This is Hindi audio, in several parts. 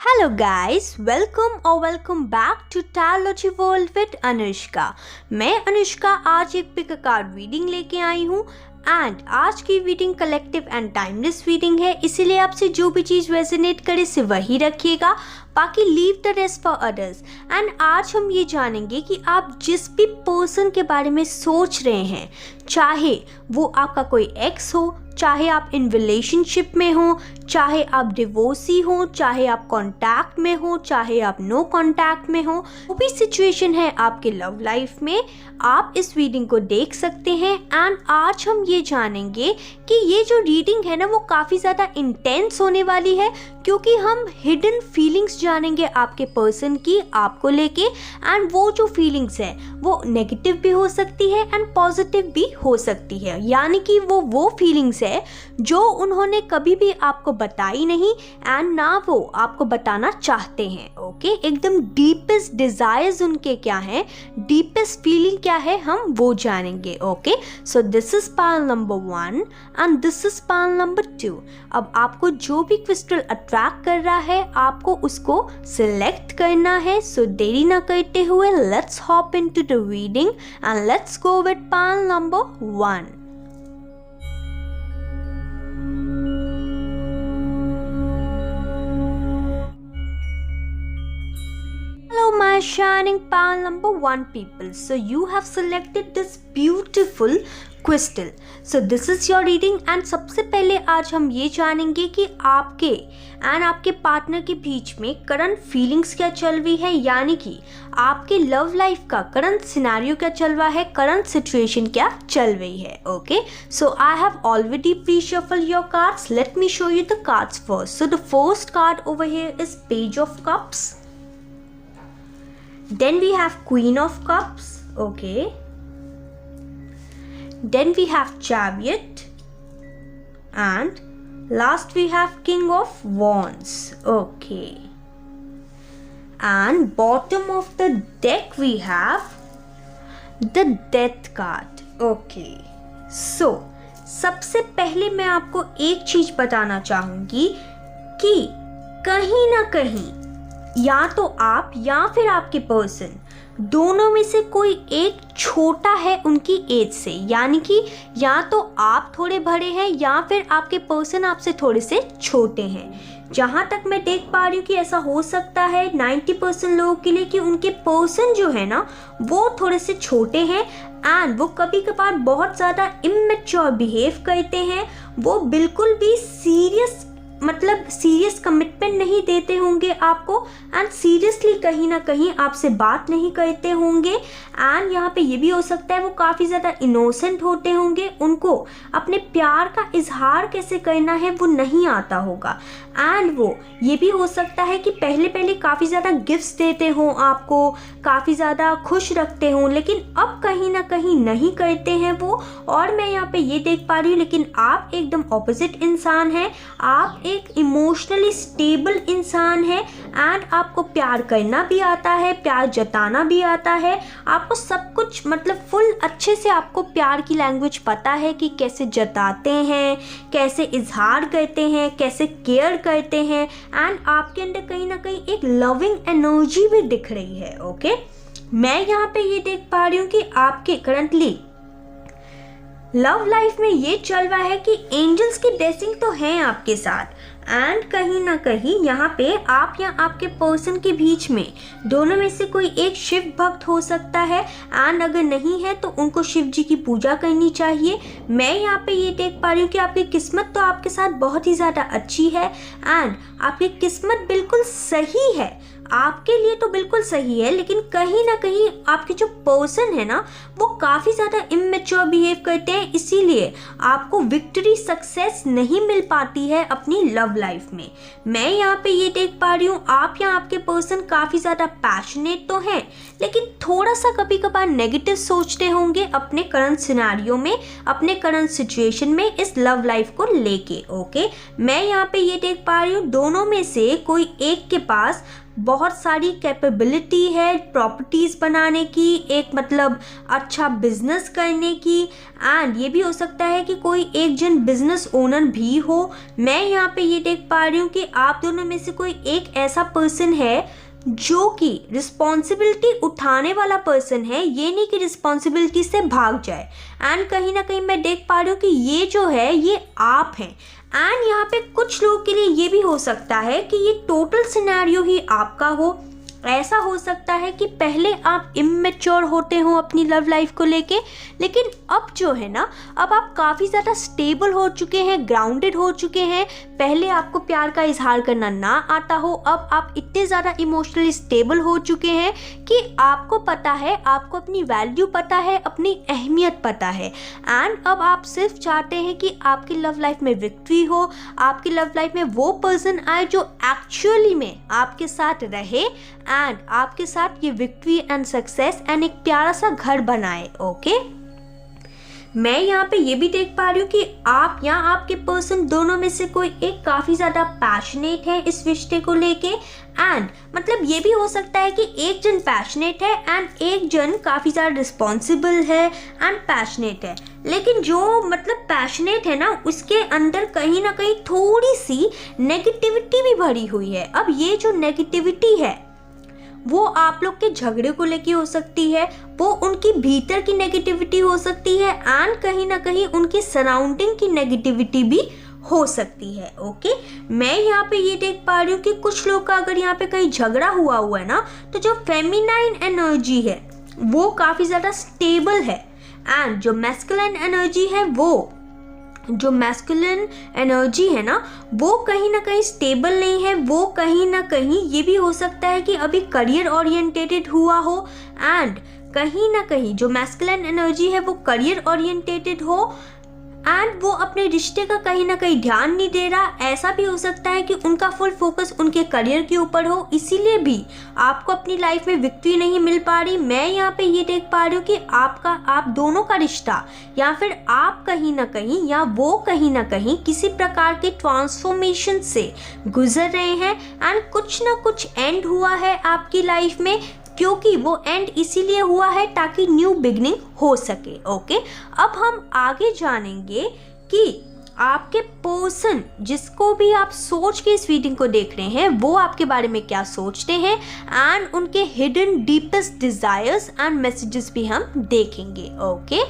Hello guys, welcome back to Tarology World with Anushka. मैं अनुष्का आज एक पिक कार्ड रीडिंग लेके आई हूँ एंड आज की reading collective and timeless reading है, इसीलिए आपसे जो भी चीज़ रेजोनेट करे से वही रखिएगा, बाकी leave the rest for others. And आज हम ये जानेंगे कि आप जिस भी पर्सन के बारे में सोच रहे हैं, चाहे वो आपका कोई एक्स हो, चाहे आप इन रिलेशनशिप में हो, चाहे आप डिवोर्सी हो, चाहे आप कांटेक्ट में हो, चाहे आप नो कांटेक्ट में हो, वो भी सिचुएशन है आपके लव लाइफ में, आप इस रीडिंग को देख सकते हैं। एंड आज हम ये जानेंगे कि ये जो रीडिंग है ना वो काफ़ी ज़्यादा इंटेंस होने वाली है, क्योंकि हम हिडन फीलिंग्स जानेंगे आपके पर्सन की आपको लेके। एंड वो जो फीलिंग्स है वो नेगेटिव भी हो सकती है एंड पॉजिटिव भी हो सकती है, यानी कि वो फीलिंग्स है जो उन्होंने कभी भी आपको बताई नहीं एंड ना वो आपको बताना चाहते हैं। ओके, एकदम डीपेस्ट डिजायर्स उनके क्या हैं, डीपेस्ट फीलिंग क्या है, हम वो जानेंगे। Okay, so this is pile number 1 and this is pile number 2। अब आपको जो भी क्रिस्टल अट्रैक्ट कर रहा है आपको उसको सिलेक्ट करना है। सो देरी ना करते हुए let's hop into the reading and let's go with pile number 1। My shining pile number 1 people, so you have selected this beautiful crystal, so this is your reading। and सबसे पहले आज हम ये जानेंगे कि आपके एंड आपके पार्टनर के बीच में करंट फीलिंग्स क्या चल रही है, यानी कि आपके लव लाइफ का करंट सिनेरियो क्या चल रहा है, करंट सिचुएशन क्या चल रही है। Okay, so I have already pre-shuffle your cards, let me show you the cards first. So the first card over here is page of cups, then we have Queen of Cups, okay, then we have Chariot, and last we have King of Wands, okay, and bottom of the deck we have the Death card। okay, so सबसे पहले मैं आपको एक चीज बताना चाहूंगी कि कहीं ना कहीं या तो आप या फिर आपके पर्सन दोनों में से कोई एक छोटा है उनकी एज से, यानी कि या तो आप थोड़े बड़े हैं या फिर आपके पर्सन आपसे थोड़े से छोटे हैं। जहाँ तक मैं देख पा रही हूँ कि ऐसा हो सकता है 90% लोगों के लिए कि उनके पर्सन जो है ना वो थोड़े से छोटे हैं एंड वो कभी कभार बहुत ज़्यादा इमेच्योर बिहेव करते हैं, वो बिल्कुल भी सीरियस कमिटमेंट नहीं देते होंगे आपको एंड सीरियसली कहीं ना कहीं आपसे बात नहीं करते होंगे। एंड यहाँ पे ये भी हो सकता है वो काफ़ी ज़्यादा इनोसेंट होते होंगे, उनको अपने प्यार का इजहार कैसे करना है वो नहीं आता होगा। एंड वो ये भी हो सकता है कि पहले काफ़ी ज़्यादा गिफ्ट्स देते हों आपको, काफ़ी ज़्यादा खुश रखते हों, लेकिन अब कहीं ना कहीं नहीं करते हैं वो। और मैं यहाँ पे ये देख पा रही हूँ लेकिन आप एकदम ऑपोजिट इंसान हैं, आप एक इमोशनली स्टेबल इंसान है एंड आपको प्यार करना भी आता है, प्यार जताना भी आता है, आपको सब कुछ फुल अच्छे से आपको प्यार की लैंग्वेज पता है कि कैसे जताते हैं, कैसे इजहार करते हैं, कैसे केयर करते हैं एंड आपके अंदर कहीं ना कहीं एक लविंग एनर्जी भी दिख रही है। ओके, मैं यहाँ पे ये देख पा रही हूँ कि आपके करंटली लव लाइफ में ये चल रहा है कि एंजल्स की ब्लेसिंग तो हैं आपके साथ एंड कहीं ना कहीं यहाँ पे आप या आपके पर्सन के बीच में दोनों में से कोई एक शिव भक्त हो सकता है एंड अगर नहीं है तो उनको शिव जी की पूजा करनी चाहिए। मैं यहाँ पे ये देख पा रही हूँ कि आपकी किस्मत तो आपके साथ बहुत ही ज़्यादा अच्छी है एंड आपकी किस्मत बिल्कुल सही है, आपके लिए तो बिल्कुल सही है, लेकिन कहीं ना कहीं आपके जो पर्सन है ना वो काफ़ी ज़्यादा इमेच्योर बिहेव करते हैं, इसीलिए आपको विक्ट्री सक्सेस नहीं मिल पाती है अपनी लव लाइफ में। मैं यहाँ पे ये देख पा रही हूँ आप या आपके पर्सन काफ़ी ज़्यादा पैशनेट तो हैं लेकिन थोड़ा सा कभी कभार नेगेटिव सोचते होंगे अपने करंट सिनेरियो में, अपने करंट सिचुएशन में इस लव लाइफ को लेके। ओके, मैं यहाँ पे ये देख पा रही हूँ दोनों में से कोई एक के पास बहुत सारी कैपेबिलिटी है प्रॉपर्टीज़ बनाने की, एक मतलब अच्छा बिजनेस करने की। एंड ये भी हो सकता है कि कोई एक जन बिजनेस ओनर भी हो। मैं यहाँ पे ये देख पा रही हूँ कि आप दोनों में से कोई एक ऐसा पर्सन है जो कि रिस्पॉन्सिबिलिटी उठाने वाला पर्सन है, ये नहीं कि रिस्पॉन्सिबिलिटी से भाग जाए। एंड कहीं ना कहीं मैं देख पा रही हूँ कि ये जो है ये आप हैं। एंड यहाँ पे कुछ लोगों के लिए ये भी हो सकता है कि ये टोटल सिनेरियो ही आपका हो। ऐसा हो सकता है कि पहले आप इमेच्योर होते हो अपनी लव लाइफ को लेके, लेकिन अब जो है ना, अब आप काफ़ी ज़्यादा स्टेबल हो चुके हैं, ग्राउंडेड हो चुके हैं। पहले आपको प्यार का इजहार करना ना आता हो, अब आप इतने ज़्यादा इमोशनली स्टेबल हो चुके हैं कि आपको पता है, आपको अपनी वैल्यू पता है, अपनी अहमियत पता है। एंड अब आप सिर्फ चाहते हैं कि आपकी लव लाइफ में विक्ट्री हो, आपकी लव लाइफ में वो पर्सन आए जो एक्चुअली में आपके साथ रहे एंड आपके साथ ये विक्ट्री एंड सक्सेस एंड एक प्यारा सा घर बनाए। ओके, मैं यहाँ पे ये भी देख पा रही हूँ कि आप या आपके पर्सन दोनों में से कोई एक काफ़ी ज़्यादा पैशनेट है इस रिश्ते को लेके। एंड मतलब ये भी हो सकता है कि एक जन पैशनेट है एंड एक जन काफ़ी ज़्यादा रिस्पॉन्सिबल है एंड पैशनेट है। लेकिन जो मतलब पैशनेट है ना, उसके अंदर कहीं ना कहीं थोड़ी सी नेगेटिविटी भी भरी हुई है। अब ये जो नेगेटिविटी है वो आप लोग के झगड़े को लेके हो सकती है, वो उनकी भीतर की नेगेटिविटी हो सकती है एंड कहीं ना कहीं उनकी सराउंडिंग की नेगेटिविटी भी हो सकती है। ओके, मैं यहाँ पे ये देख पा रही हूँ कि कुछ लोग का अगर यहाँ पे कहीं झगड़ा हुआ है ना, तो जो फेमिनाइन एनर्जी है वो काफ़ी ज़्यादा स्टेबल है एंड जो मैस्कुलिन एनर्जी है वो कहीं ना कहीं स्टेबल नहीं है। वो कहीं ना कहीं ये भी हो सकता है कि अभी करियर ओरिएंटेटेड हुआ हो एंड कहीं ना कहीं जो मैस्कुलिन एनर्जी है वो करियर ओरिएंटेटेड हो एंड वो अपने रिश्ते का कहीं ना कहीं ध्यान नहीं दे रहा। ऐसा भी हो सकता है कि उनका फुल फोकस उनके करियर के ऊपर हो, इसीलिए भी आपको अपनी लाइफ में विक्ट्री नहीं मिल पा रही। मैं यहाँ पे ये देख पा रही हूँ कि आप दोनों का रिश्ता या फिर आप कहीं ना कहीं या वो कहीं ना कहीं किसी प्रकार के ट्रांसफॉर्मेशन से गुजर रहे हैं एंड कुछ ना कुछ एंड हुआ है आपकी लाइफ में, क्योंकि वो एंड इसीलिए हुआ है ताकि न्यू बिगनिंग हो सके। ओके, अब हम आगे जानेंगे कि आपके पर्सन जिसको भी आप सोच के इस रीडिंग को देख रहे हैं वो आपके बारे में क्या सोचते हैं एंड उनके hidden deepest desires and messages भी हम देखेंगे। Okay,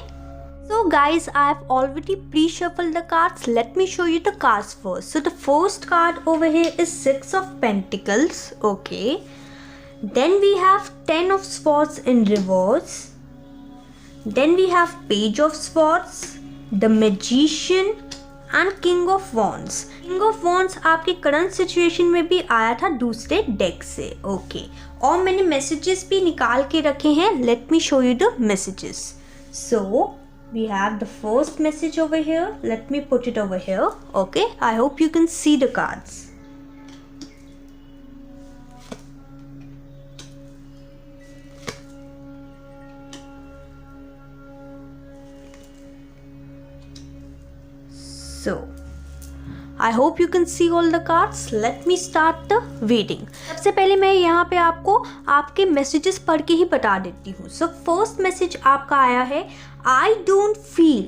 so guys, I have already pre-shuffled the cards. Let me show you the cards first. So the first card over here is Six of Pentacles. Okay, then we have Ten of Swords in reverse, then we have Page of Swords, the Magician and King of Wands. King of Wands आपके करंट सिचुएशन में भी आया था दूसरे डेक से। ओके, और मैंने मैसेजेस भी निकाल के रखे हैं। Let me show you the messages. So we have the first message over here. Let me put it over here. Okay, I hope you can see the cards. So I hope you can see all the cards. Let me start the reading. सबसे पहले मैं यहाँ पे आपको आपके मैसेजेस पढ़ के ही बता देती हूँ। So first message आपका आया है, I don't feel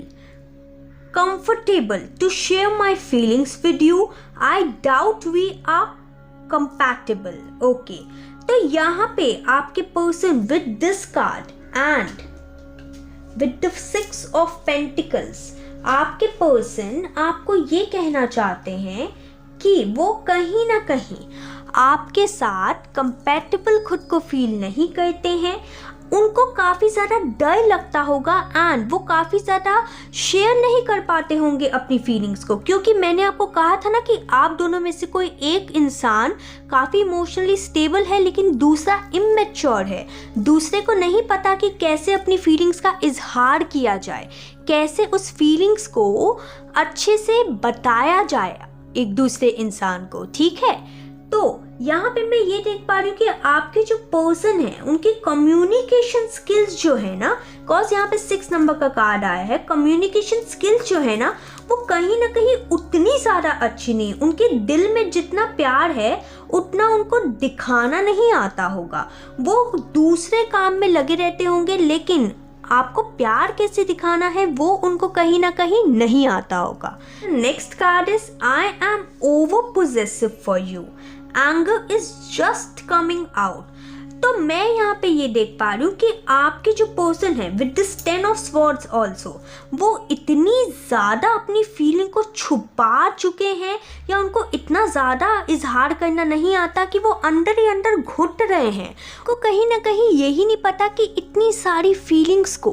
comfortable to share my feelings with you. I doubt we are compatible. Okay, तो यहाँ पे आपके person with this card and with the Six of Pentacles, आपके पर्सन आपको ये कहना चाहते हैं कि वो कहीं ना कहीं आपके साथ कंपैटिबल खुद को फील नहीं करते हैं। उनको काफ़ी ज़्यादा डर लगता होगा एंड वो काफ़ी ज़्यादा शेयर नहीं कर पाते होंगे अपनी फीलिंग्स को, क्योंकि मैंने आपको कहा था ना कि आप दोनों में से कोई एक इंसान काफ़ी इमोशनली स्टेबल है लेकिन दूसरा इमेच्योर है। दूसरे को नहीं पता कि कैसे अपनी फीलिंग्स का इजहार किया जाए, कैसे उस फीलिंग्स को अच्छे से बताया जाए एक दूसरे इंसान को। ठीक है, तो यहाँ पे मैं ये देख पा रही हूँ कि आपके जो पर्सन है उनकी कम्युनिकेशन स्किल्स जो है ना, बिकॉज यहाँ पे 6 नंबर का कार्ड आया है, कम्युनिकेशन स्किल्स जो है ना वो कहीं ना कहीं उतनी ज़्यादा अच्छी नहीं, उनके दिल में जितना प्यार है उतना उनको दिखाना नहीं आता होगा, वो दूसरे काम में लगे रहते होंगे, लेकिन आपको प्यार कैसे दिखाना है वो उनको कहीं ना कहीं नहीं आता होगा। Next card is I am over possessive for you, anger is just coming out. तो मैं यहाँ पे ये देख पा रही हूँ कि आपके जो पर्सन है with this 10 of swords also, वो इतनी ज़्यादा अपनी फीलिंग को छुपा चुके हैं या उनको इतना ज़्यादा इजहार करना नहीं आता कि वो अंदर ही अंदर घुट रहे हैं, को कहीं ना कहीं यही नहीं पता कि इतनी सारी फीलिंग्स को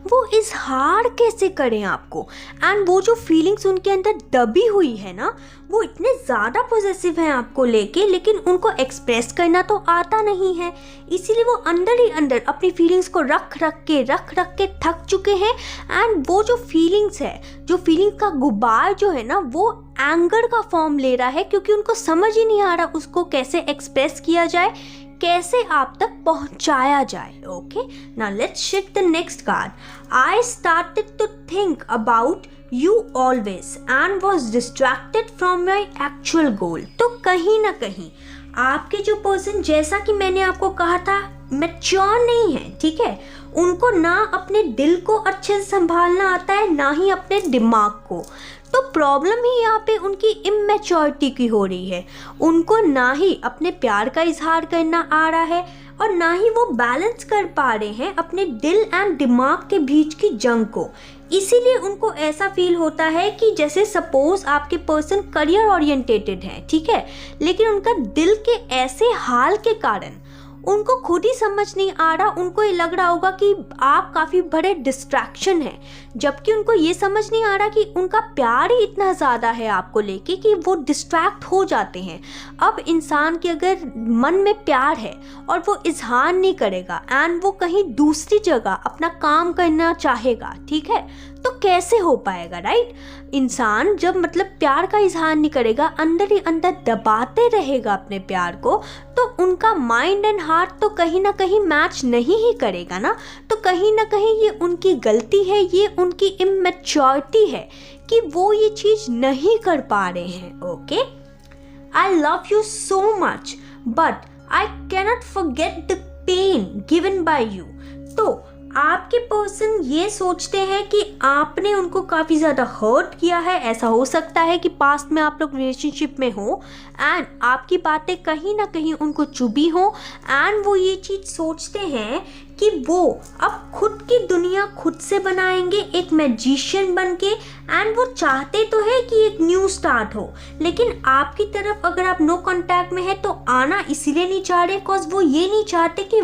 वो इजहार कैसे करें आपको। एंड वो जो फीलिंग्स उनके अंदर दबी हुई है ना, वो इतने ज़्यादा पॉजिटिव हैं आपको लेके, लेकिन उनको एक्सप्रेस करना तो आता नहीं है, इसीलिए वो अंदर ही अंदर अपनी फीलिंग्स को रख रख के थक चुके हैं। एंड वो जो फीलिंग्स है, जो फीलिंग का गुबार जो है ना, वो एंगर का फॉर्म ले रहा है, क्योंकि उनको समझ ही नहीं आ रहा उसको कैसे एक्सप्रेस किया जाए, कैसे आप तक पहुंचाया जाए। Okay, now let's shift the next card. I started to think about you always and was distracted from my actual goal. तो कहीं ना कहीं आपके जो पर्सन, जैसा कि मैंने आपको कहा था, मैच्योर नहीं है, ठीक है, उनको ना अपने दिल को अच्छे से संभालना आता है, ना ही अपने दिमाग को। तो प्रॉब्लम ही यहाँ पे उनकी इमेच्योरिटी की हो रही है, उनको ना ही अपने प्यार का इजहार करना आ रहा है और ना ही वो बैलेंस कर पा रहे हैं अपने दिल एंड दिमाग के बीच की जंग को। इसीलिए उनको ऐसा फील होता है कि जैसे सपोज आपके पर्सन करियर ओरिएंटेटेड है, ठीक है, लेकिन उनका दिल के ऐसे हाल के कारण उनको खुद ही समझ नहीं आ रहा, उनको ये लग रहा होगा कि आप काफ़ी बड़े डिस्ट्रैक्शन हैं, जबकि उनको ये समझ नहीं आ रहा कि उनका प्यार ही इतना ज़्यादा है आपको लेके कि वो डिस्ट्रैक्ट हो जाते हैं। अब इंसान के अगर मन में प्यार है और वो इजहार नहीं करेगा एंड वो कहीं दूसरी जगह अपना काम करना चाहेगा, ठीक है, तो कैसे हो पाएगा, राइट। इंसान जब मतलब प्यार का इजहार नहीं करेगा, अंदर ही अंदर दबाते रहेगा अपने प्यार को, तो उनका माइंड एंड हार्ट तो कहीं ना कहीं मैच नहीं ही करेगा ना। तो कहीं ना कहीं ये उनकी गलती है, ये उनकी इमेच्योरिटी है कि वो ये चीज़ नहीं कर पा रहे हैं। Okay, I love you so much but I cannot forget the pain given by you. तो आपके पर्सन ये सोचते हैं कि आपने उनको काफ़ी ज़्यादा हर्ट किया है। ऐसा हो सकता है कि पास्ट में आप लोग रिलेशनशिप में हो एंड आपकी बातें कहीं ना कहीं उनको चुभी हो एंड वो ये चीज़ सोचते हैं कि वो अब खुद की दुनिया खुद से बनाएंगे एक मैजिशियन बन के। एंड वो चाहते तो है कि एक न्यू स्टार्ट हो, लेकिन आपकी तरफ अगर आप नो कांटेक्ट में है तो आना इसीलिए नहीं चाह रहे बिकॉज वो ये नहीं चाहते कि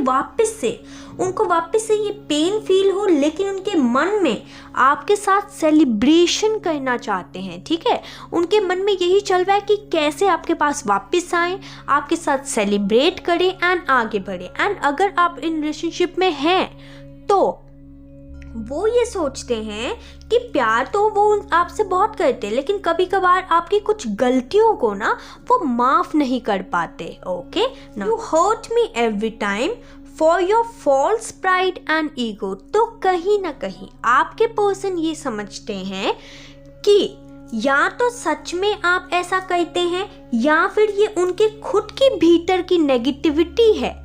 उनको वापस से ये पेन फील हो, लेकिन उनके मन में आपके साथ सेलिब्रेशन करना चाहते हैं, ठीक है। उनके मन में यही चल रहा है कि कैसे आपके पास वापस आएँ, आपके साथ सेलिब्रेट करें एंड आगे बढ़े। एंड अगर आप इन रिलेशनशिप में हैं तो वो ये सोचते हैं कि प्यार तो वो आपसे बहुत करते हैं, लेकिन कभी कभार आपकी कुछ गलतियों को ना वो माफ़ नहीं कर पाते। Okay, you hurt me every time for your false pride and ego. तो कहीं ना कहीं आपके पर्सन ये समझते हैं कि या तो सच में आप ऐसा कहते हैं या फिर ये उनके खुद की भीतर की नेगेटिविटी है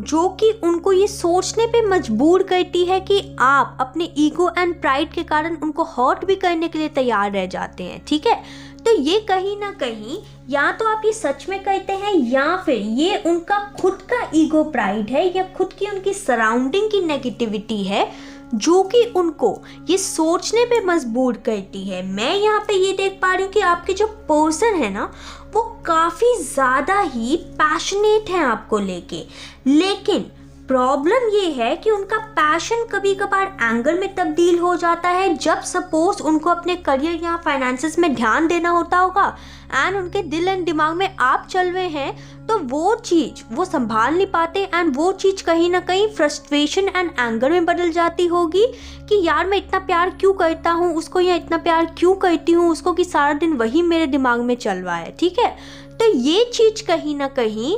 जो कि उनको ये सोचने पे मजबूर करती है कि आप अपने ईगो एंड प्राइड के कारण उनको हर्ट भी करने के लिए तैयार रह जाते हैं, ठीक है। तो ये कहीं ना कहीं या तो आप ये सच में कहते हैं या फिर ये उनका खुद का ईगो प्राइड है या खुद की उनकी सराउंडिंग की नेगेटिविटी है जो कि उनको ये सोचने पे मजबूर करती है। मैं यहाँ पे ये देख पा रही हूँ कि आपके जो पर्सन है ना वो काफ़ी ज़्यादा ही पैशनेट है आपको लेके, लेकिन प्रॉब्लम ये है कि उनका पैशन कभी कभार एंगर में तब्दील हो जाता है जब सपोज उनको अपने करियर या फाइनेंसेस में ध्यान देना होता होगा एंड उनके दिल एंड दिमाग में आप चल रहे हैं तो वो चीज़ वो संभाल नहीं पाते एंड वो चीज़ कहीं ना कहीं फ्रस्ट्रेशन एंड एंगर में बदल जाती होगी कि यार मैं इतना प्यार क्यों करता हूँ उसको या इतना प्यार क्यों करती हूँ उसको कि सारा दिन वही मेरे दिमाग में चल रहा है, ठीक है। तो ये चीज़ कहीं ना कहीं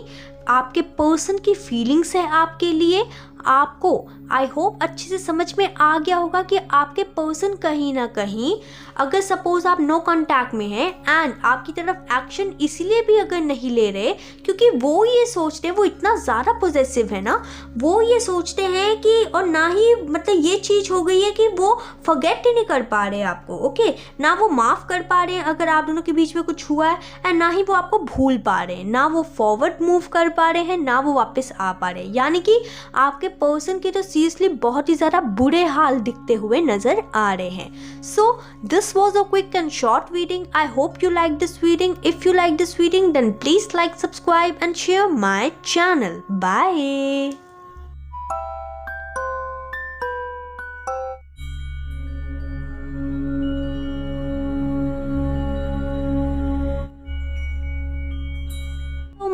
आपके पर्सन की फीलिंग्स है आपके लिए। आपको आई होप अच्छे से समझ में आ गया होगा कि आपके पर्सन कहीं ना कहीं, अगर सपोज आप नो कांटेक्ट में हैं एंड आपकी तरफ एक्शन इसलिए भी अगर नहीं ले रहे क्योंकि वो ये सोचते हैं, वो इतना ज़्यादा पॉजेसिव है ना, वो ये सोचते हैं कि, और ना ही मतलब ये चीज़ हो गई है कि वो फॉरगेट ही नहीं कर पा रहे आपको, ओके, ना वो माफ़ कर पा रहे हैं अगर आप दोनों के बीच में कुछ हुआ है, एंड ना ही वो आपको भूल पा रहे हैं, ना वो फॉरवर्ड मूव कर पा रहे हैं, ना वो वापस आ पा रहे हैं। यानी कि आपके पर्सन के तो सीरियसली बहुत ही ज़्यादा बुरे हाल दिखते हुए नज़र आ रहे हैं। So this was a quick and short reading. I hope you like this reading. If you like this reading then please like, subscribe and share my channel. Bye.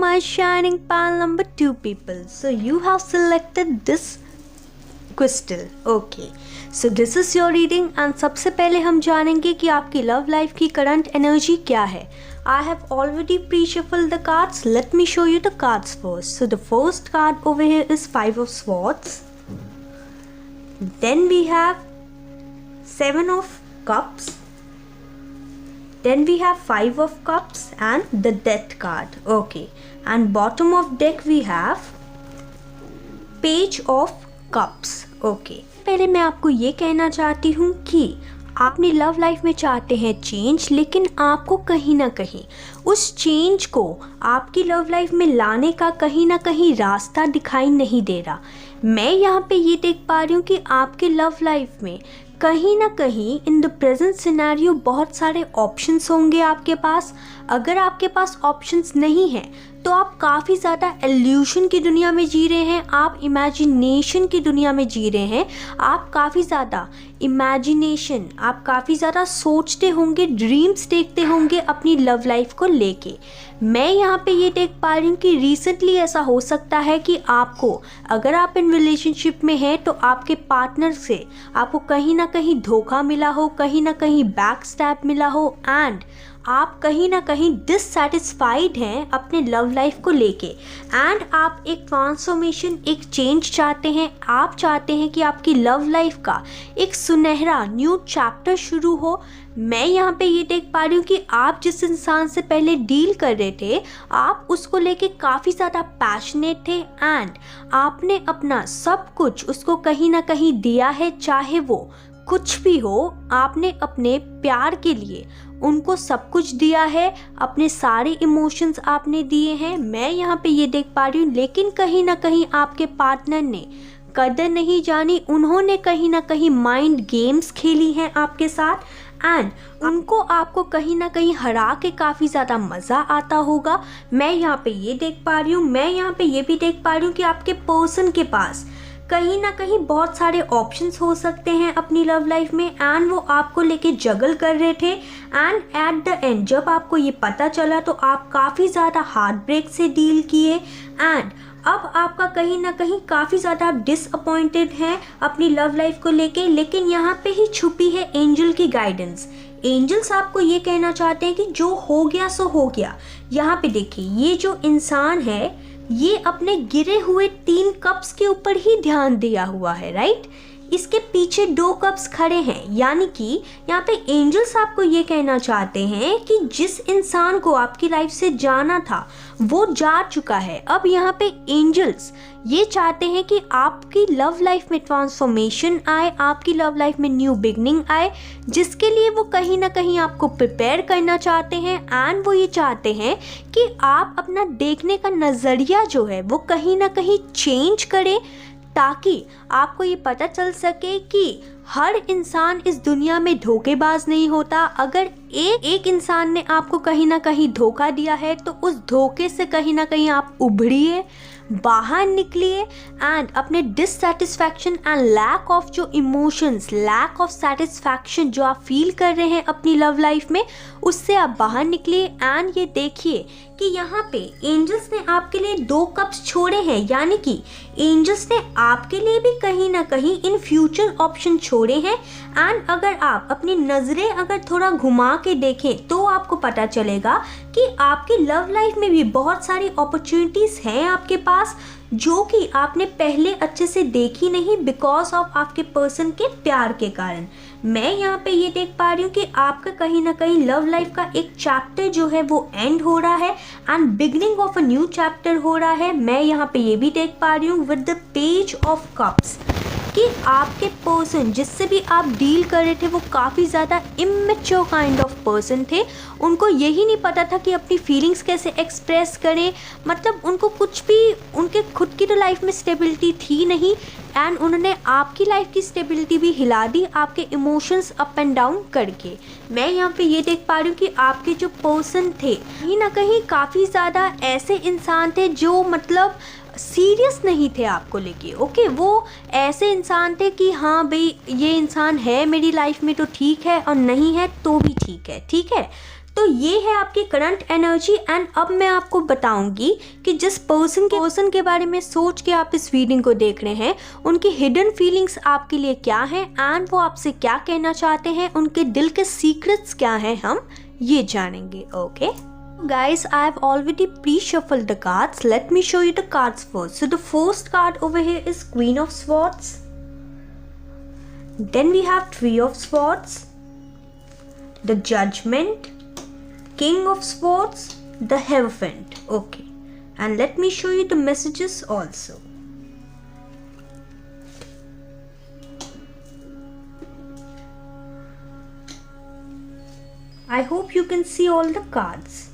My shining pal number 2 people, so you have selected this crystal, okay, so this is your reading and सबसे पहले हम जानेंगे कि आपकी लव लाइफ की करंट एनर्जी क्या है। I have already pre-shuffled the cards. Let me show you the cards first. So the first card over here is 5 of Swords. Then we have 7 of Cups. Then we have 5 of Cups and the Death card. Okay. And bottom of deck we have Page of Cups. Okay. पहले मैं आपको ये कहना चाहती हूँ कि आप अपनी लव लाइफ में चाहते हैं चेंज, लेकिन आपको कहीं ना कहीं उस चेंज को आपकी लव लाइफ में लाने का कहीं ना कहीं रास्ता दिखाई नहीं दे रहा। मैं यहाँ पे ये देख पा रही हूँ कि आपके लव लाइफ में कहीं ना कहीं इन द प्रेजेंट सिनेरियो बहुत सारे ऑप्शंस होंगे आपके पास। अगर आपके पास ऑप्शंस नहीं हैं तो आप काफ़ी ज़्यादा एल्यूशन की दुनिया में जी रहे हैं, आप इमेजिनेशन की दुनिया में जी रहे हैं, आप काफ़ी ज़्यादा इमेजिनेशन, आप काफ़ी ज़्यादा सोचते होंगे, ड्रीम्स देखते होंगे अपनी लव लाइफ को लेके। मैं यहाँ पे ये देख पा रही हूँ कि रिसेंटली ऐसा हो सकता है कि आपको, अगर आप इन रिलेशनशिप में हैं तो आपके पार्टनर से आपको कहीं ना कहीं धोखा मिला हो, कहीं ना कहीं बैक स्टैब मिला हो, एंड आप कहीं ना कहीं डिससैटिस्फाइड हैं अपने लव लाइफ को लेके, एंड आप एक ट्रांसफॉर्मेशन, एक चेंज चाहते हैं। आप चाहते हैं कि आपकी लव लाइफ का एक सुनहरा न्यू चैप्टर शुरू हो। मैं यहाँ पे ये देख पा रही हूँ कि आप जिस इंसान से पहले डील कर रहे थे, आप उसको लेके काफ़ी ज़्यादा पैशनेट थे एंड आपने अपना सब कुछ उसको कहीं ना कहीं दिया है, चाहे वो कुछ भी हो। आपने अपने प्यार के लिए उनको सब कुछ दिया है, अपने सारे इमोशंस आपने दिए हैं। मैं यहाँ पे ये देख पा रही हूँ, लेकिन कहीं ना कहीं आपके पार्टनर ने कदर नहीं जानी, उन्होंने कहीं ना कहीं माइंड गेम्स खेली हैं आपके साथ, एंड उनको आपको कहीं ना कहीं हरा के काफ़ी ज़्यादा मज़ा आता होगा। मैं यहाँ पे ये देख पा रही हूँ। मैं यहाँ पे ये भी देख पा रही हूँ कि आपके पर्सन के पास कहीं ना कहीं बहुत सारे ऑप्शंस हो सकते हैं अपनी लव लाइफ में, एंड वो आपको लेके जगल कर रहे थे, एंड एट द एंड जब आपको ये पता चला तो आप काफ़ी ज़्यादा हार्ट ब्रेक से डील किए, एंड अब आपका कहीं ना कहीं काफ़ी ज़्यादा आप डिसअपॉइंटेड हैं अपनी लव लाइफ को लेके। लेकिन यहाँ पे ही छुपी है एंजल की गाइडेंस। एंजल्स आपको ये कहना चाहते हैं कि जो हो गया सो हो गया। यहाँ पे देखिए, ये जो इंसान है ये अपने गिरे हुए 3 कप्स के ऊपर ही ध्यान दिया हुआ है, राइट। इसके पीछे 2 कप्स खड़े हैं, यानी कि यहाँ पे एंजल्स आपको ये कहना चाहते हैं कि जिस इंसान को आपकी लाइफ से जाना था वो जा चुका है। अब यहाँ पे एंजल्स ये चाहते हैं कि आपकी लव लाइफ में ट्रांसफॉर्मेशन आए, आपकी लव लाइफ में न्यू बिगनिंग आए, जिसके लिए वो कहीं ना कहीं आपको प्रिपेयर करना चाहते हैं, एंड वो ये चाहते हैं कि आप अपना देखने का नज़रिया जो है वो कहीं ना कहीं चेंज करें, ताकि आपको ये पता चल सके कि हर इंसान इस दुनिया में धोखेबाज नहीं होता। अगर एक इंसान ने आपको कहीं ना कहीं धोखा दिया है तो उस धोखे से कहीं ना कहीं आप उभरिए, बाहर निकलिए, एंड अपने डिससैटिस्फैक्शन एंड लैक ऑफ जो इमोशंस, लैक ऑफ सेटिस्फैक्शन जो आप फील कर रहे हैं अपनी लव लाइफ में, उससे आप बाहर निकलिए, एंड ये देखिए कि यहाँ पे एंजल्स ने आपके लिए 2 कप्स छोड़े हैं, यानी कि एंजल्स ने आपके लिए भी कहीं ना कहीं इन फ्यूचर ऑप्शन छोड़े हैं। एंड अगर आप अपनी नज़रें अगर थोड़ा घुमा के देखें तो आपको पता चलेगा कि आपकी लव लाइफ में भी बहुत सारी अपॉर्चुनिटीज़ हैं आपके पास, जो कि आपने पहले अच्छे से देखी नहीं बिकॉज ऑफ आपके पर्सन के प्यार के कारण। मैं यहाँ पे ये देख पा रही हूँ कि आपका कहीं ना कहीं लव लाइफ का एक चैप्टर जो है वो एंड हो रहा है and beginning of a new chapter हो रहा है। मैं यहाँ पे ये भी देख पा रही हूँ with the page of cups कि आपके पर्सन जिससे भी आप डील कर रहे थे वो काफ़ी ज़्यादा इमेच्योर काइंड ऑफ पर्सन थे। उनको यही नहीं पता था कि अपनी फीलिंग्स कैसे एक्सप्रेस करें, मतलब उनको कुछ भी, उनके खुद की तो लाइफ में स्टेबिलिटी थी नहीं एंड उन्होंने आपकी लाइफ की स्टेबिलिटी भी हिला दी आपके इमोशंस अप एंड डाउन करके। मैं यहाँ पे ये देख पा रही हूँ कि आपके जो पर्सन थे कहीं ना कहीं काफ़ी ज़्यादा ऐसे इंसान थे जो मतलब सीरियस नहीं थे आपको लेके। ओके, वो ऐसे इंसान थे कि हाँ भाई ये इंसान है मेरी लाइफ में तो ठीक है और नहीं है तो भी ठीक है, ठीक है। तो ये है आपकी करंट एनर्जी। एंड अब मैं आपको बताऊंगी कि जिस पर्सन के बारे में सोच के आप इस रीडिंग को देख रहे हैं उनकी हिडन फीलिंग्स आपके लिए क्या है एंड वो आपसे क्या कहना चाहते हैं, उनके दिल के सीक्रेट्स क्या हैं, हम ये जानेंगे। Okay guys, I have already pre-shuffled the cards. Let me show you the cards first. So the first card over here is Queen of Swords. Then we have Three of Swords, the Judgment, King of Swords, the Hierophant. Okay, and let me show you the messages also. I hope you can see all the cards.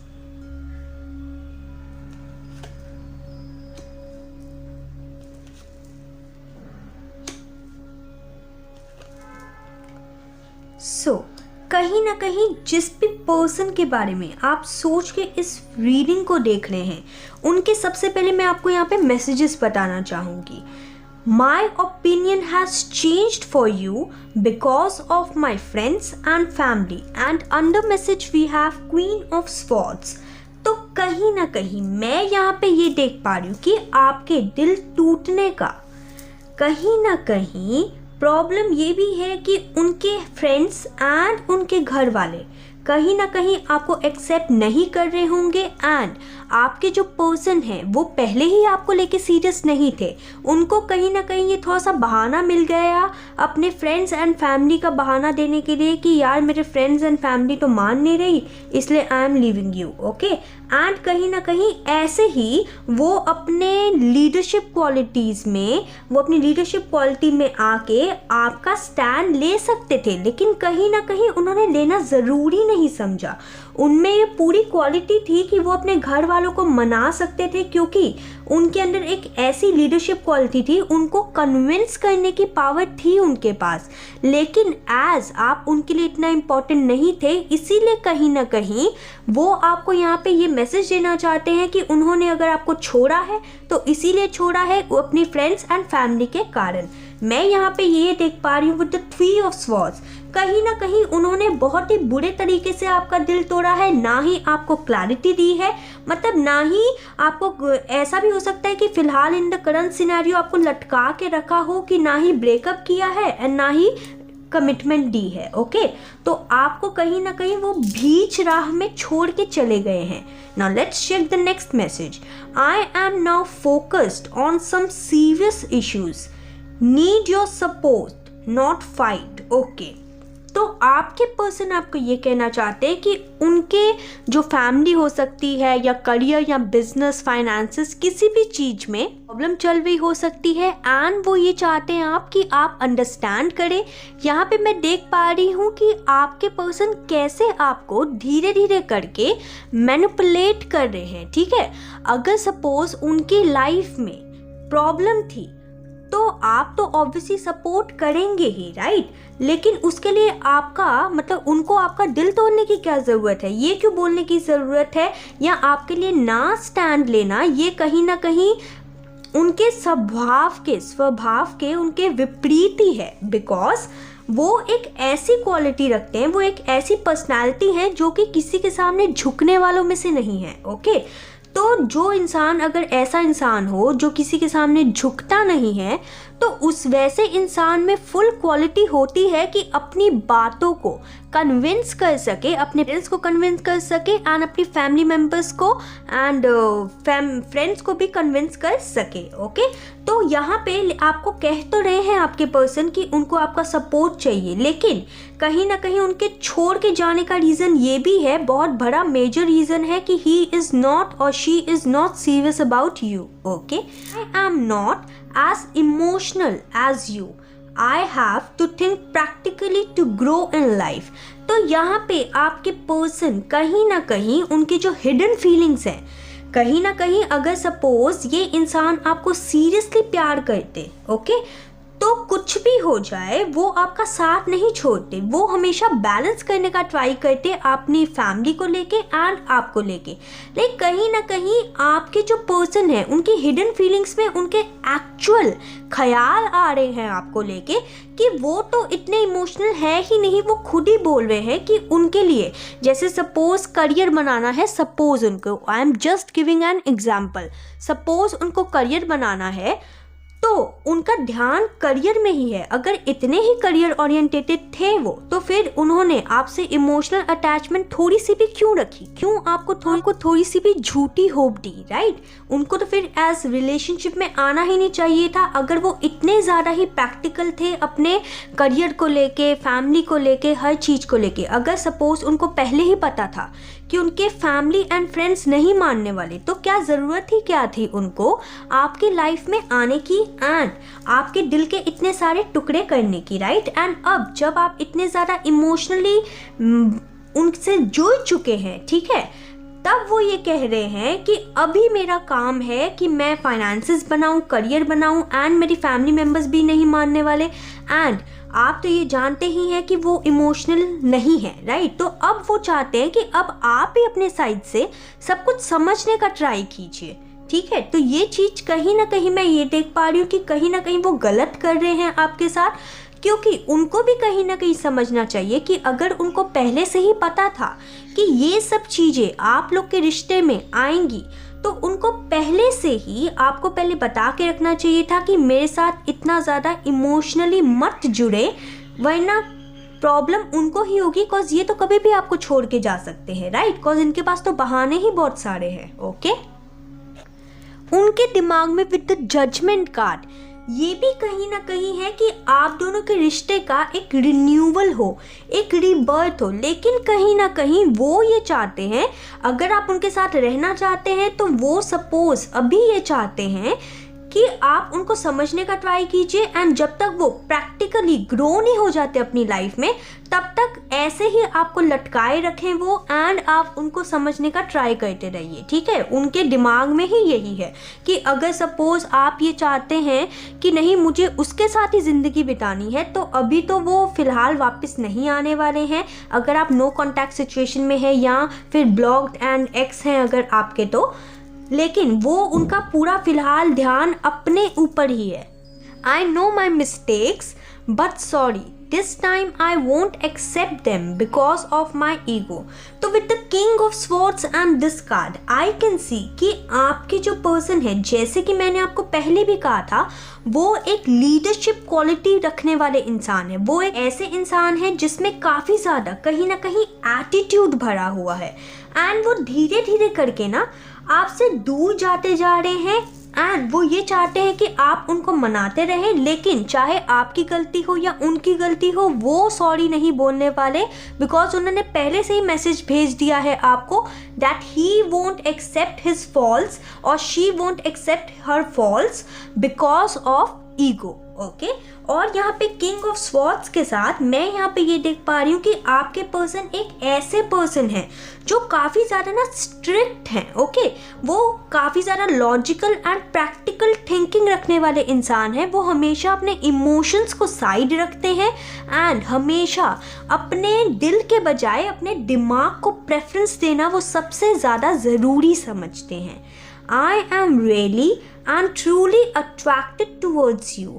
कहीं ना कहीं जिस भी पर्सन के बारे में आप सोच के इस रीडिंग को देख रहे हैं उनके सबसे पहले मैं आपको यहाँ पे मैसेजेस बताना चाहूँगी। My opinion has changed for you because of my friends and family and under message we have queen of swords. तो कहीं ना कहीं मैं यहाँ पे ये देख पा रही हूँ कि आपके दिल टूटने का कहीं ना कहीं प्रॉब्लम ये भी है कि उनके फ्रेंड्स एंड उनके घर वाले कहीं ना कहीं आपको एक्सेप्ट नहीं कर रहे होंगे एंड आपके जो पर्सन हैं वो पहले ही आपको लेके सीरियस नहीं थे। उनको कहीं ना कहीं ये थोड़ा सा बहाना मिल गया अपने फ्रेंड्स एंड फैमिली का बहाना देने के लिए कि यार मेरे फ्रेंड्स एंड फैमिली तो मान नहीं रही इसलिए I am leaving you. Okay, and कहीं ना कहीं ऐसे ही वो अपने लीडरशिप क्वालिटीज़ में वो अपनी लीडरशिप क्वालिटी में आके आपका स्टैंड ले सकते थे, लेकिन कहीं ना कहीं उन्होंने लेना ज़रूरी नहीं समझा। उनमें ये पूरी क्वालिटी थी कि वो अपने घर वालों को मना सकते थे क्योंकि उनके अंदर एक ऐसी लीडरशिप क्वालिटी थी, उनको कन्विंस करने की पावर थी उनके पास। लेकिन एज आप उनके लिए इतना इम्पोर्टेंट नहीं थे इसीलिए कहीं ना कहीं वो आपको यहाँ पे ये मैसेज देना चाहते हैं कि उन्होंने अगर आपको छोड़ा है तो इसीलिए छोड़ा है वो अपनी फ्रेंड्स एंड फैमिली के कारण। मैं यहाँ पे ये देख पा रही हूँ with the three of swords, कहीं ना कहीं उन्होंने बहुत ही बुरे तरीके से आपका दिल तोड़ा है, ना ही आपको क्लैरिटी दी है, मतलब ना ही आपको, ऐसा भी हो सकता है कि फिलहाल इन द करंट सिनेरियो आपको लटका के रखा हो कि ना ही ब्रेकअप किया है एंड ना ही कमिटमेंट दी है। ओके, तो आपको कहीं ना कहीं वो बीच राह में छोड़ के चले गए हैं। Now let's check the next message. I am now focused on some serious issues, need your support not fight. Okay, तो आपके पर्सन आपको ये कहना चाहते हैं कि उनके जो फैमिली हो सकती है या करियर या बिजनेस फाइनेंसेस किसी भी चीज़ में प्रॉब्लम चल रही हो सकती है एंड वो ये चाहते हैं आप कि आप अंडरस्टैंड करें। यहाँ पे मैं देख पा रही हूँ कि आपके पर्सन कैसे आपको धीरे धीरे करके मैनिपुलेट कर रहे हैं। ठीक है, अगर सपोज उनकी लाइफ में प्रॉब्लम थी तो आप तो ऑब्वियसली सपोर्ट करेंगे ही, राइट, लेकिन उसके लिए आपका मतलब उनको आपका दिल तोड़ने की क्या ज़रूरत है, ये क्यों बोलने की ज़रूरत है, या आपके लिए ना स्टैंड लेना ये कहीं ना कहीं उनके स्वभाव के उनके विपरीत ही है। बिकॉज वो एक ऐसी क्वालिटी रखते हैं, वो एक ऐसी पर्सनालिटी है जो कि किसी के सामने झुकने वालों में से नहीं है। ओके, तो जो इंसान अगर ऐसा इंसान हो जो किसी के सामने झुकता नहीं है, तो उस वैसे इंसान में फुल क्वालिटी होती है कि अपनी बातों को कन्विंस कर सके, अपने पेरेंट्स को कन्विंस कर सके एंड अपनी फैमिली मेम्बर्स को एंड फ्रेंड्स को भी कन्विंस कर सके। ओके, तो यहाँ पे आपको कह तो रहे हैं आपके पर्सन कि उनको आपका सपोर्ट चाहिए, लेकिन कहीं ना कहीं उनके छोड़ के जाने का रीज़न ये भी है, बहुत बड़ा मेजर रीज़न है कि ही इज़ नॉट और she is not serious about you. Okay, I am not as emotional as you. I have to think practically to grow in life. तो यहाँ पे आपके पर्सन कहीं ना कहीं उनके जो हिडन फीलिंग्स हैं, कहीं ना कहीं अगर सपोज ये इंसान आपको सीरियसली प्यार करते, ओके, तो कुछ भी हो जाए वो आपका साथ नहीं छोड़ते, वो हमेशा बैलेंस करने का ट्राई करते अपनी फैमिली को लेके एंड आपको लेके। लेकिन कहीं ना कहीं आपके जो पर्सन है उनके हिडन फीलिंग्स में उनके एक्चुअल ख्याल आ रहे हैं आपको लेके कि वो तो इतने इमोशनल है ही नहीं, वो खुद ही बोल रहे हैं कि उनके लिए जैसे सपोज करियर बनाना है, सपोज उनको, I am just giving an example, suppose उनको करियर बनाना है तो उनका ध्यान करियर में ही है। अगर इतने ही करियर ओरिएंटेटेड थे वो, तो फिर उन्होंने आपसे इमोशनल अटैचमेंट थोड़ी सी भी क्यों रखी, क्यों आपको थोड़ी सी भी झूठी होप दी, राइट? उनको तो फिर एज रिलेशनशिप में आना ही नहीं चाहिए था अगर वो इतने ज़्यादा ही प्रैक्टिकल थे अपने करियर को लेके, फैमिली को लेके, हर चीज़ को लेके। अगर सपोज उनको पहले ही पता था कि उनके फैमिली एंड फ्रेंड्स नहीं मानने वाले, तो क्या ज़रूरत ही क्या थी उनको आपकी लाइफ में आने की एंड आपके दिल के इतने सारे टुकड़े करने की, राइट? एंड अब जब आप इतने ज़्यादा इमोशनली उनसे जुड़ चुके हैं, ठीक है, तब वो ये कह रहे हैं कि अभी मेरा काम है कि मैं फाइनेंसेस बनाऊं, करियर बनाऊं एंड मेरी फैमिली मेम्बर्स भी नहीं मानने वाले। एंड आप तो ये जानते ही हैं कि वो इमोशनल नहीं है, राइट? तो अब वो चाहते हैं कि अब आप ही अपने साइड से सब कुछ समझने का ट्राई कीजिए, ठीक है? तो ये चीज़ कहीं ना कहीं मैं ये देख पा रही हूँ कि कहीं ना कहीं वो गलत कर रहे हैं आपके साथ, क्योंकि उनको भी कहीं ना कहीं समझना चाहिए कि अगर उनको पहले से ही पता था कि ये सब चीज़ें आप लोग के रिश्ते में आएंगी, तो उनको पहले से ही आपको पहले बता के रखना चाहिए था कि मेरे साथ इतना ज़्यादा इमोशनली मत जुड़े, वरना प्रॉब्लम उनको ही होगी, बिकॉज ये तो कभी भी आपको छोड़ के जा सकते हैं, राइट? बिकॉज इनके पास तो बहाने ही बहुत सारे हैं। ओके, उनके दिमाग में विद द जजमेंट कार्ड ये भी कहीं ना कहीं है कि आप दोनों के रिश्ते का एक रिन्यूअल हो, एक रीबर्थ हो, लेकिन कहीं ना कहीं वो ये चाहते हैं, अगर आप उनके साथ रहना चाहते हैं तो वो सपोज अभी ये चाहते हैं कि आप उनको समझने का ट्राई कीजिए एंड जब तक वो प्रैक्टिकली ग्रो नहीं हो जाते अपनी लाइफ में, तब तक ऐसे ही आपको लटकाए रखें वो एंड आप उनको समझने का ट्राई करते रहिए, ठीक है? उनके दिमाग में ही यही है कि अगर सपोज आप ये चाहते हैं कि नहीं मुझे उसके साथ ही ज़िंदगी बितानी है, तो अभी तो वो फ़िलहाल वापस नहीं आने वाले हैं। अगर आप नो कॉन्टैक्ट सिचुएशन में है या फिर ब्लॉक्ड एंड एक्स हैं अगर आपके, तो लेकिन वो उनका पूरा फिलहाल ध्यान अपने ऊपर ही है। I know my mistakes but sorry, this time I won't accept them because of my ego. तो with the king of swords and this card I can see कि आपके जो पर्सन है, जैसे कि मैंने आपको पहले भी कहा था, वो एक लीडरशिप क्वालिटी रखने वाले इंसान है। वो एक ऐसे इंसान है जिसमें काफ़ी ज़्यादा कहीं ना कहीं एटीट्यूड भरा हुआ है एंड वो धीरे धीरे करके ना आपसे दूर जाते जा रहे हैं एंड वो ये चाहते हैं कि आप उनको मनाते रहें, लेकिन चाहे आपकी गलती हो या उनकी गलती हो, वो सॉरी नहीं बोलने वाले, बिकॉज उन्होंने पहले से ही मैसेज भेज दिया है आपको that he won't accept his faults और she won't accept her faults because of ego. Okay, और यहाँ पे किंग ऑफ स्वॉर्ड्स के साथ मैं यहाँ पे ये देख पा रही हूँ कि आपके पर्सन एक ऐसे पर्सन है जो काफ़ी ज़्यादा ना स्ट्रिक्ट हैं। ओके, वो काफ़ी ज़्यादा लॉजिकल एंड प्रैक्टिकल थिंकिंग रखने वाले इंसान हैं। वो हमेशा अपने इमोशंस को साइड रखते हैं एंड हमेशा अपने दिल के बजाय अपने दिमाग को प्रेफरेंस देना वो सबसे ज़्यादा ज़रूरी समझते हैं। I am really and truly attracted towards you,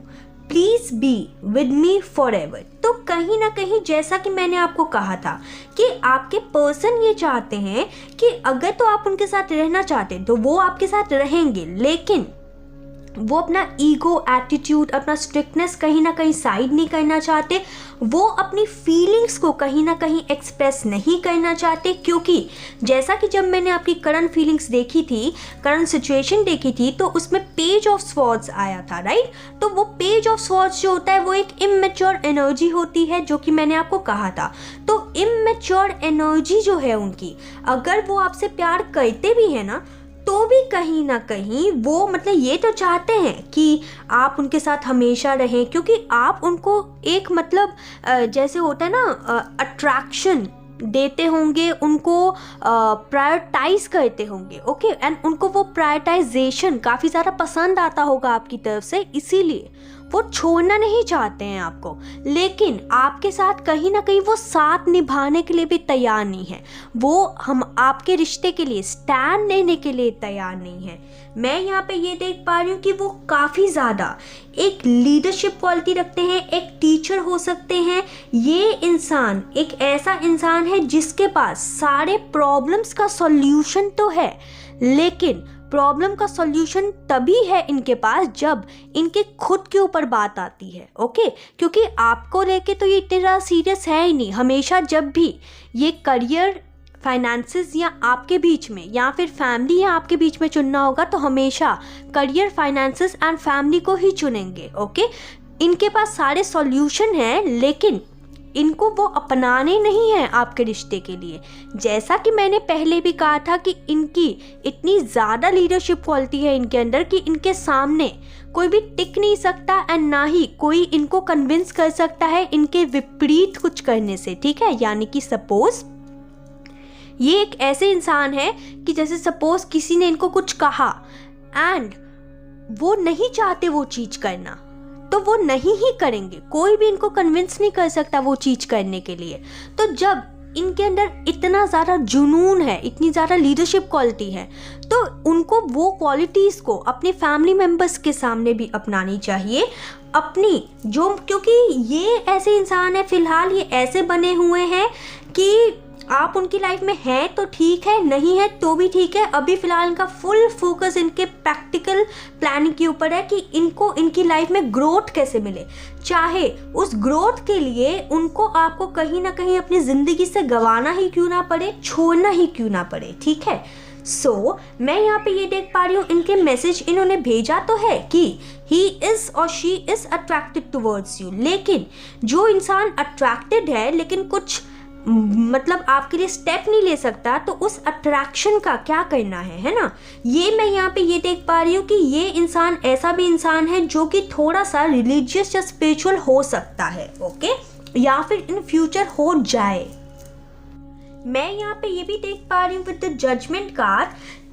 please be with me for ever. तो कहीं ना कहीं जैसा कि मैंने आपको कहा था कि आपके पर्सन ये चाहते हैं कि अगर तो आप उनके साथ रहना चाहते हैं तो वो आपके साथ रहेंगे, लेकिन वो अपना ईगो, एटीट्यूड, अपना स्ट्रिक्टनेस कहीं ना कहीं साइड नहीं करना चाहते। वो अपनी फीलिंग्स को कहीं ना कहीं एक्सप्रेस नहीं करना चाहते, क्योंकि जैसा कि जब मैंने आपकी करंट फीलिंग्स देखी थी, करंट सिचुएशन देखी थी, तो उसमें पेज ऑफ स्वॉर्ड्स आया था, राइट। तो वो पेज ऑफ स्वॉर्ड्स जो होता है वो एक इमैच्योर एनर्जी होती है, जो कि मैंने आपको कहा था। तो इमैच्योर एनर्जी जो है उनकी, अगर वो आपसे प्यार करते भी है ना, तो भी कहीं ना कहीं वो मतलब ये तो चाहते हैं कि आप उनके साथ हमेशा रहें, क्योंकि आप उनको एक मतलब जैसे होता है ना अट्रैक्शन देते होंगे, उनको प्रायोरिटाइज करते होंगे, ओके, एंड उनको वो प्रायोरिटाइजेशन काफ़ी ज़्यादा पसंद आता होगा आपकी तरफ से, इसीलिए वो छोड़ना नहीं चाहते हैं आपको। लेकिन आपके साथ कहीं ना कहीं वो साथ निभाने के लिए भी तैयार नहीं है, वो हम आपके रिश्ते के लिए स्टैंड लेने के लिए तैयार नहीं है। मैं यहाँ पे ये देख पा रही हूँ कि वो काफ़ी ज़्यादा एक लीडरशिप क्वालिटी रखते हैं, एक टीचर हो सकते हैं। ये इंसान एक ऐसा इंसान है जिसके पास सारे प्रॉब्लम्स का सॉल्यूशन तो है, लेकिन प्रॉब्लम का सॉल्यूशन तभी है इनके पास जब इनके खुद के ऊपर बात आती है, ओके। क्योंकि आपको लेके तो ये इतना ज़्यादा सीरियस है ही नहीं। हमेशा जब भी ये करियर, फाइनेंसेस या आपके बीच में या फिर फैमिली या आपके बीच में चुनना होगा तो हमेशा करियर, फाइनेंसेस एंड फैमिली को ही चुनेंगे, ओके। इनके पास सारे सॉल्यूशन हैं, लेकिन इनको वो अपनाने नहीं हैं आपके रिश्ते के लिए। जैसा कि मैंने पहले भी कहा था कि इनकी इतनी ज़्यादा लीडरशिप क्वालिटी है इनके अंदर कि इनके सामने कोई भी टिक नहीं सकता, एंड ना ही कोई इनको कन्विंस कर सकता है इनके विपरीत कुछ करने से, ठीक है। यानी कि सपोज ये एक ऐसे इंसान है कि जैसे सपोज किसी ने इनको कुछ कहा एंड वो नहीं चाहते वो चीज़ करना, तो वो नहीं ही करेंगे। कोई भी इनको कन्विंस नहीं कर सकता वो चीज़ करने के लिए। तो जब इनके अंदर इतना ज़्यादा जुनून है, इतनी ज़्यादा लीडरशिप क्वालिटी है, तो उनको वो क्वालिटीज़ को अपने फैमिली मेम्बर्स के सामने भी अपनानी चाहिए अपनी जो, क्योंकि ये ऐसे इंसान है, फ़िलहाल ये ऐसे बने हुए हैं कि आप उनकी लाइफ में हैं तो ठीक है, नहीं है तो भी ठीक है। अभी फ़िलहाल इनका फुल फोकस इनके प्रैक्टिकल प्लानिंग के ऊपर है कि इनको इनकी लाइफ में ग्रोथ कैसे मिले, चाहे उस ग्रोथ के लिए उनको आपको कहीं ना कहीं अपनी ज़िंदगी से गंवाना ही क्यों ना पड़े, छोड़ना ही क्यों ना पड़े, ठीक है। सो मैं यहाँ पे ये देख पा रही हूँ, इनके मैसेज इन्होंने भेजा तो है कि ही इज़ और she is attracted towards you, लेकिन जो इंसान अट्रैक्टेड है लेकिन कुछ मतलब आपके लिए स्टेप नहीं ले सकता, तो उस अट्रैक्शन का क्या करना है ना। ये मैं यहाँ पे ये देख पा रही हूँ कि ये इंसान ऐसा भी इंसान है जो कि थोड़ा सा रिलीजियस या स्पिरिचुअल हो सकता है, ओके, या फिर इन फ्यूचर हो जाए। मैं यहाँ पे ये भी देख पा रही हूँ विद द जजमेंट कार्ड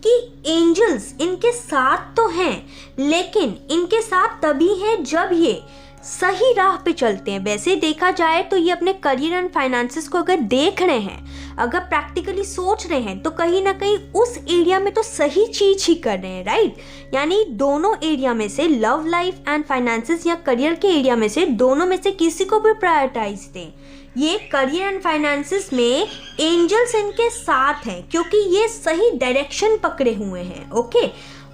कि एंजल्स इनके साथ तो हैं, लेकिन इनके साथ तभी हैं जब ये सही राह पे चलते हैं। वैसे देखा जाए तो ये अपने करियर एंड फाइनेंसेस को अगर देख रहे हैं, अगर प्रैक्टिकली सोच रहे हैं, तो कहीं ना कहीं उस एरिया में तो सही चीज़ ही कर रहे हैं, राइट। यानी दोनों एरिया में से, लव लाइफ एंड फाइनेंसेस या करियर के एरिया में से, दोनों में से किसी को भी प्रायोरिटाइज दें। ये करियर एंड फाइनेंसेस में एंजल्स इनके साथ हैं क्योंकि ये सही डायरेक्शन पकड़े हुए हैं, ओके।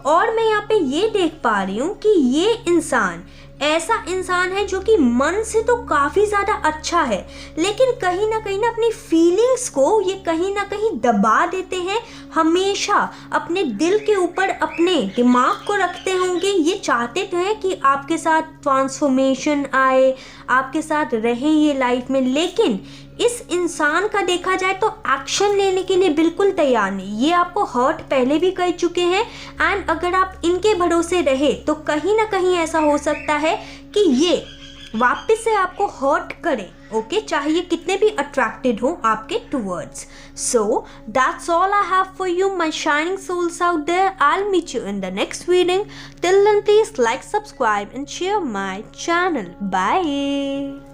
और मैं यहाँ पे ये देख पा रही हूँ कि ये इंसान ऐसा इंसान है जो कि मन से तो काफ़ी ज़्यादा अच्छा है, लेकिन कहीं ना अपनी फीलिंग्स को ये कहीं ना कहीं दबा देते हैं। हमेशा अपने दिल के ऊपर अपने दिमाग को रखते होंगे। ये चाहते तो हैं कि आपके साथ ट्रांसफॉर्मेशन आए, आपके साथ रहें ये लाइफ में, लेकिन इस इंसान का देखा जाए तो एक्शन लेने के लिए बिल्कुल तैयार नहीं। ये आपको हर्ट पहले भी कर चुके हैं, एंड अगर आप इनके भरोसे रहे तो कहीं ना कहीं ऐसा हो सकता है कि ये वापस से आपको हर्ट करें, ओके, चाहे ये कितने भी अट्रैक्टेड हो आपके towards. So that's all I have for you my shining souls out there. I'll meet you in the next reading. Till then, please like, subscribe and share my channel. Bye.